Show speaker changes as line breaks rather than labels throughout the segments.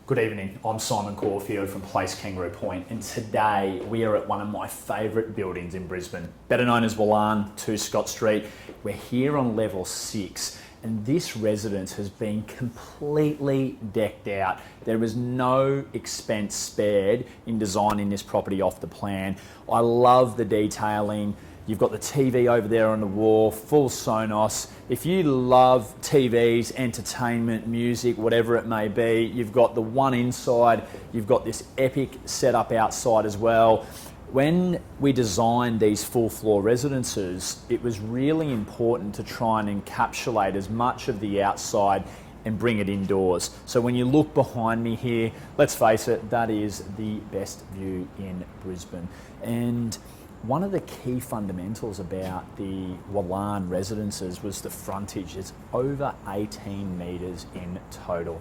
Good evening, I'm Simon Caulfield from Place Kangaroo Point, and today we are at one of my favourite buildings in Brisbane, better known as Wallan, 2 Scott Street. We're here on level 6, and this residence has been completely decked out. There is no expense spared in designing this property off the plan. I love the detailing. You've got the TV over there on the wall, full Sonos. If you love TVs, entertainment, music, whatever it may be, you've got the one inside, you've got this epic setup outside as well. When we designed these full floor residences, it was really important to try and encapsulate as much of the outside and bring it indoors. So when you look behind me here, let's face it, that is the best view in Brisbane. And one of the key fundamentals about the Wallan residences was the frontage. It's over 18 metres in total.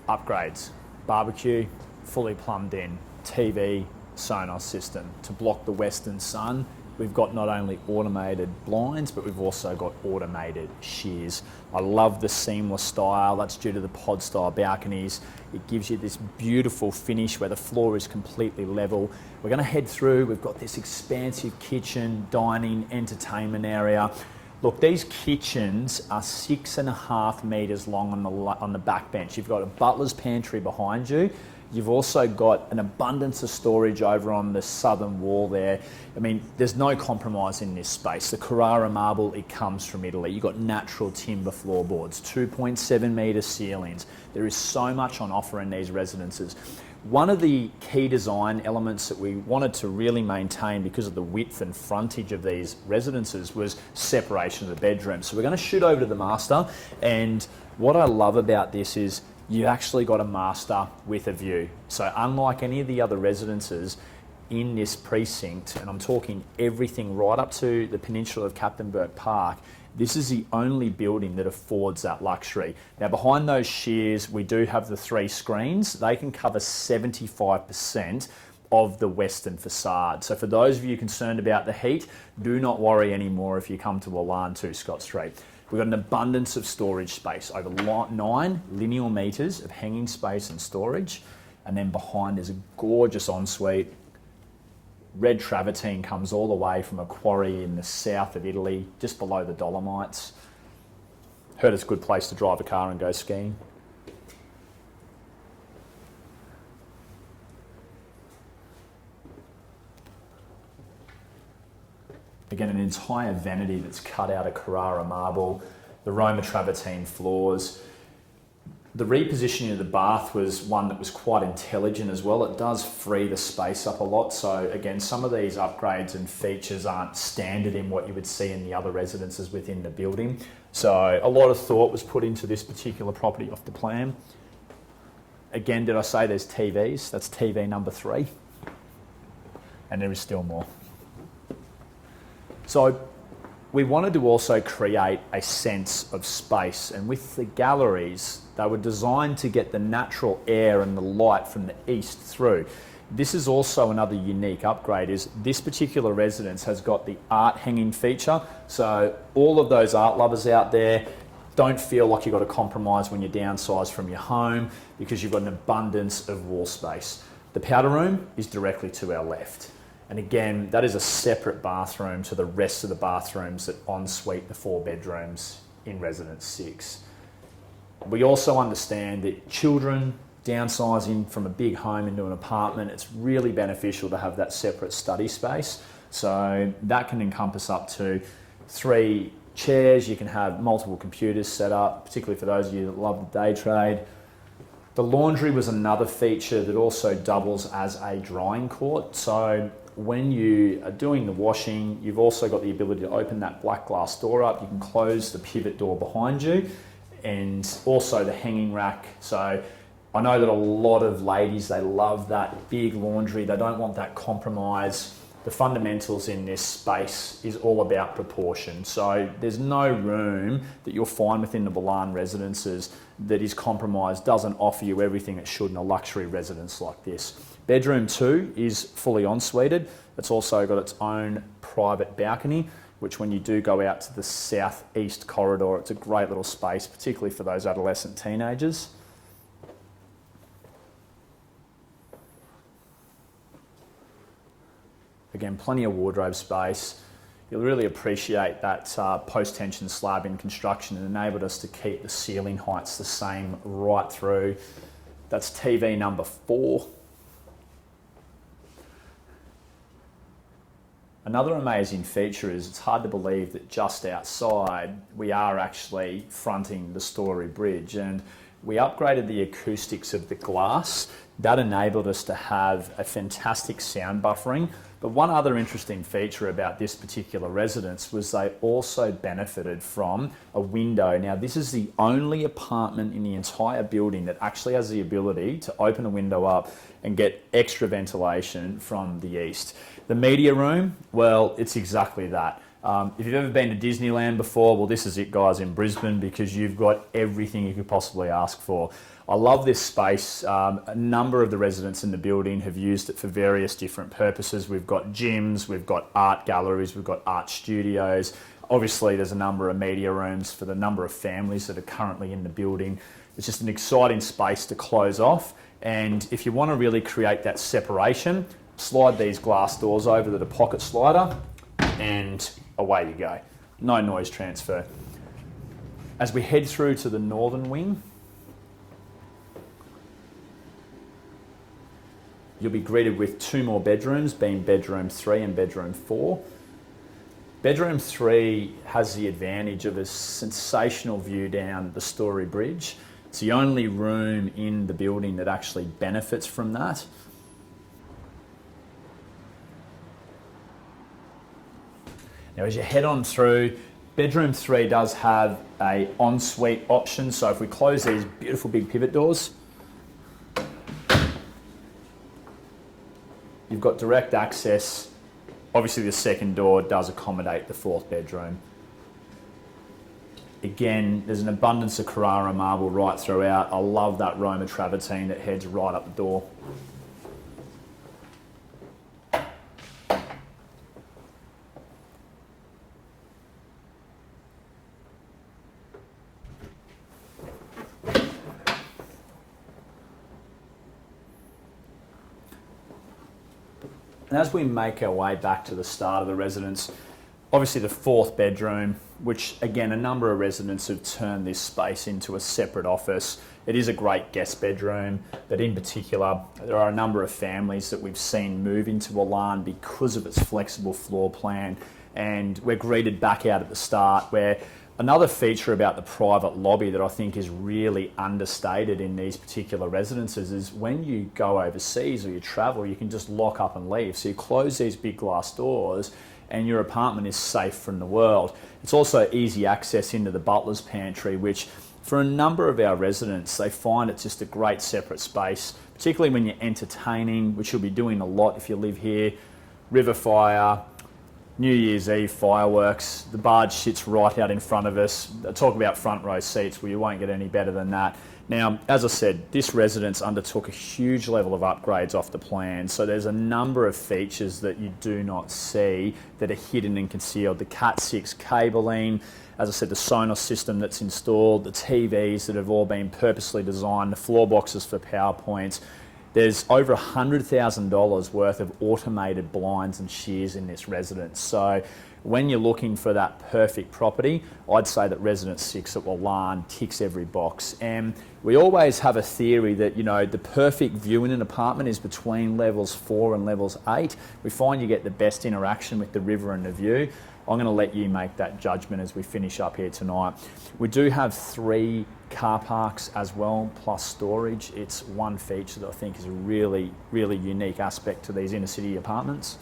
Upgrades. Barbecue, fully plumbed in, TV, Sonos system. To block the western sun, we've got not only automated blinds, but we've also got automated shears. I love the seamless style. That's due to the pod style balconies. It gives you this beautiful finish where the floor is completely level. We're gonna head through. We've got this expansive kitchen, dining, entertainment area. Look, these kitchens are 6.5 metres long on the back bench. You've got a butler's pantry behind you. You've also got an abundance of storage over on the southern wall there. I mean, there's no compromise in this space. The Carrara marble, it comes from Italy. You've got natural timber floorboards, 2.7 metre ceilings. There is so much on offer in these residences. One of the key design elements that we wanted to really maintain because of the width and frontage of these residences was separation of the bedrooms. So we're going to shoot over to the master, and what I love about this is you actually got a master with a view. So unlike any of the other residences in this precinct, and I'm talking everything right up to the peninsula of Captain Burke Park, this is the only building that affords that luxury. Now behind those shears, we do have the 3 screens. They can cover 75% of the western facade. So for those of you concerned about the heat, do not worry anymore if you come to Wallan 2 Scott Street. We've got an abundance of storage space, over 9 linear metres of hanging space and storage. And then behind is a gorgeous ensuite. Red travertine comes all the way from a quarry in the south of Italy, just below the Dolomites. Heard it's a good place to drive a car and go skiing. Again, an entire vanity that's cut out of Carrara marble, the Roma travertine floors. The repositioning of the bath was one that was quite intelligent as well. It does free the space up a lot. So again, some of these upgrades and features aren't standard in what you would see in the other residences within the building. So a lot of thought was put into this particular property off the plan. Again, did I say there's TVs? That's TV number 3. And there is still more. So we wanted to also create a sense of space, and with the galleries, they were designed to get the natural air and the light from the east through. This is also another unique upgrade, is this particular residence has got the art hanging feature. So all of those art lovers out there, don't feel like you've got to compromise when you downsize from your home, because you've got an abundance of wall space. The powder room is directly to our left. And again, that is a separate bathroom to the rest of the bathrooms that ensuite the 4 bedrooms in Residence 6. We also understand that children downsizing from a big home into an apartment, it's really beneficial to have that separate study space. So that can encompass up to 3 chairs. You can have multiple computers set up, particularly for those of you that love the day trade. The laundry was another feature that also doubles as a drying court. So when you are doing the washing, you've also got the ability to open that black glass door up. You can close the pivot door behind you, and also the hanging rack. So I know that a lot of ladies, they love that big laundry. They don't want that compromise the fundamentals in this space is all about proportion. So there's no room that you'll find within the Ballan residences that is compromised, doesn't offer you everything it should in a luxury residence like this. Bedroom 2 is fully ensuited. It's also got its own private balcony, which when you do go out to the southeast corridor, it's a great little space, particularly for those adolescent teenagers. Again, plenty of wardrobe space. You'll really appreciate that post-tension slab in construction. It enabled us to keep the ceiling heights the same right through. That's TV number 4. Another amazing feature is it's hard to believe that just outside we are actually fronting the Story Bridge, and we upgraded the acoustics of the glass. That enabled us to have a fantastic sound buffering. But one other interesting feature about this particular residence was they also benefited from a window. Now, this is the only apartment in the entire building that actually has the ability to open a window up and get extra ventilation from the east. The media room, well, it's exactly that. If you've ever been to Disneyland before, well, this is it, guys, in Brisbane, because you've got everything you could possibly ask for. I love this space. A number of the residents in the building have used it for various different purposes. We've got gyms, we've got art galleries, we've got art studios. Obviously, there's a number of media rooms for the number of families that are currently in the building. It's just an exciting space to close off. And if you want to really create that separation, slide these glass doors over to the pocket slider and away you go. No noise transfer. As we head through to the northern wing, you'll be greeted with 2 more bedrooms, being bedroom 3 and bedroom 4. Bedroom 3 has the advantage of a sensational view down the Story Bridge. It's the only room in the building that actually benefits from that. Now, as you head on through, bedroom 3 does have an ensuite option. So if we close these beautiful big pivot doors, you've got direct access. Obviously, the second door does accommodate the 4th bedroom. Again, there's an abundance of Carrara marble right throughout. I love that Roma travertine that heads right up the door. And as we make our way back to the start of the residence, obviously the 4th bedroom, which again, a number of residents have turned this space into a separate office. It is a great guest bedroom, but in particular, there are a number of families that we've seen move into Ballan because of its flexible floor plan. And we're greeted back out at the start where another feature about the private lobby that I think is really understated in these particular residences is when you go overseas or you travel, you can just lock up and leave. So you close these big glass doors and your apartment is safe from the world. It's also easy access into the butler's pantry, which for a number of our residents, they find it's just a great separate space, particularly when you're entertaining, which you'll be doing a lot if you live here. River fire, New Year's Eve fireworks, the barge sits right out in front of us. Talk about front row seats, well, you won't get any better than that. Now, as I said, this residence undertook a huge level of upgrades off the plan, so there's a number of features that you do not see that are hidden and concealed. The Cat 6 cabling, as I said, the Sonos system that's installed, the TVs that have all been purposely designed, the floor boxes for PowerPoints. There's over $100,000 worth of automated blinds and shears in this residence. So when you're looking for that perfect property, I'd say that Residence 6 at Ballan ticks every box. And we always have a theory that, you know, the perfect view in an apartment is between levels 4 and levels 8. We find you get the best interaction with the river and the view. I'm going to let you make that judgment as we finish up here tonight. We do have 3 car parks as well, plus storage. It's one feature that I think is a really, really unique aspect to these inner city apartments.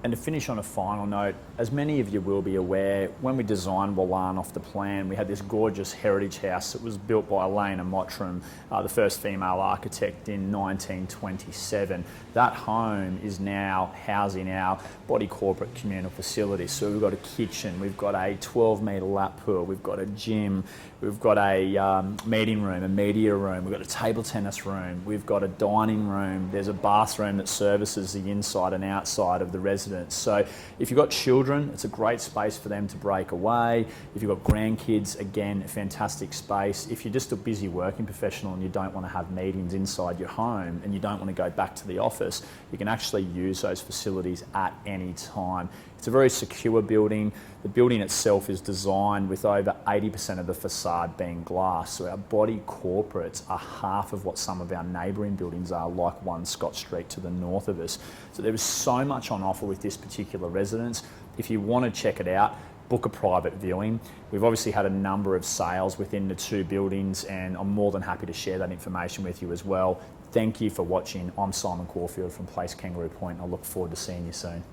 And to finish on a final note, as many of you will be aware, when we designed Wallan off the plan, we had this gorgeous heritage house that was built by Elena Mottram, the first female architect in 1927. That home is now housing our body corporate communal facilities. So we've got a kitchen, we've got a 12-metre lap pool, we've got a gym, we've got a meeting room, a media room, we've got a table tennis room, we've got a dining room, there's a bathroom that services the inside and outside of the residence. So if you've got children, it's a great space for them to break away. If you've got grandkids, again, a fantastic space. If you're just a busy working professional and you don't want to have meetings inside your home and you don't want to go back to the office, you can actually use those facilities at any time. It's a very secure building. The building itself is designed with over 80% of the facade being glass. So our body corporates are half of what some of our neighbouring buildings are, like 1 Scott Street to the north of us. So there is so much on offer with this particular residence. If you want to check it out, book a private viewing. We've obviously had a number of sales within the 2 buildings, and I'm more than happy to share that information with you as well. Thank you for watching. I'm Simon Caulfield from Place Kangaroo Point. I look forward to seeing you soon.